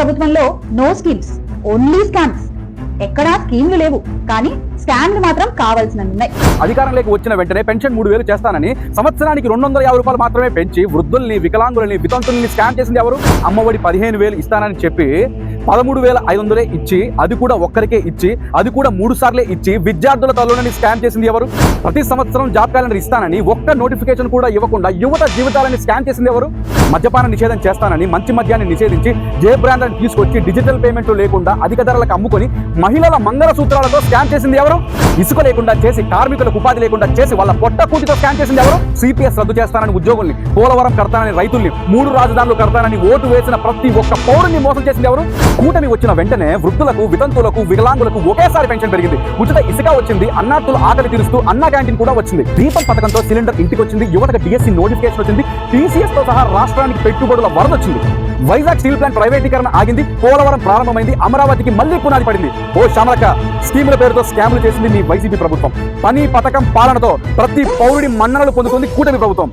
ప్రభుత్వంలో no schemes, only scams. ఎక్కడా స్కీమ్లు లేవు, కానీ స్కామ్లు మాత్రం కావాల్సినవి ఉన్నాయి. అధికారంలోకి వచ్చిన వెంటనే పెన్షన్ 3000 చేస్తానని సంవత్సరానికి 250 రూపాయలు మాత్రమే పెంచి వృద్ధుల్ని, వికలాంగుల్ని, వితంతుల్ని స్కామ్ చేసింది ఎవరు? అమ్మఒడి 15000 ఇస్తానని చెప్పి 13500 ఇచ్చి, అది కూడా ఒక్కరికే ఇచ్చి, అది కూడా 3 సార్లే ఇచ్చి విద్యార్థుల తల్లులని స్కామ్ చేసింది ఎవరు? ప్రతి సంవత్సరం జాబ్ క్యాలెండర్ ఇస్తానని ఒక్క నోటిఫికేషన్ కూడా ఇవ్వకుండా యువత జీవితాలని స్కామ్ చేసింది ఎవరు? మద్యపాన నిషేధం చేస్తానని మంచి మద్యాన్ని నిషేధించి జే బ్రాండ్ని తీసుకొచ్చి డిజిటల్ పేమెంట్ లేకుండా అధిక ధరలకు అమ్ముకొని మహిళల మంగళసూత్రాలతో స్కామ్ చేసింది ఎవరు? ఇసుక లేకుండా చేసి, కార్మికులకు ఉపాధి లేకుండా చేసి, వాళ్ళ పొట్ట కూటితో స్కామ్ చేసింది ఎవరు? సిపిఎస్ రద్దు చేస్తానని ఉద్యోగుల్ని, పోలవరం కడతానని రైతుల్ని, 3 రాజధానులు కడతానని ఓటు వేసిన ప్రతి ఒక్క పౌరుని మోసం చేసింది ఎవరు? కూటమి వచ్చిన వెంటనే వృద్ధులకు, వితంతులకు, వికలాంగులకు ఒకేసారి పెన్షన్ పెరిగింది. ఉచిత ఇసుక వచ్చింది. అన్నార్థుల ఆకలి తీరుస్తూ అన్నా క్యాంటీన్ కూడా వచ్చింది. దీపం పథకంతో సిలిండర్ ఇంటికి వచ్చింది. యువతకు డిఎస్సి నోటిఫికేషన్ వచ్చింది. టీసీఎస్ తో సహా రాష్ట్రానికి పెట్టుబడుల వరద వచ్చింది. వైజాగ్ స్టీల్ ప్లాంట్ ప్రైవేటీకరణ ఆగింది. పోలవరం ప్రారంభమైంది. అమరావతికి మళ్లీ పునాది పడింది. ఓ శ్యామలక్క, స్కీముల పేరుతో స్కామ్లు చేసింది మీ వైసీపీ ప్రభుత్వం. పని పథకం పాలనతో ప్రతి పౌరుడి మన్ననలు పొందుతుంది కూటమి ప్రభుత్వం.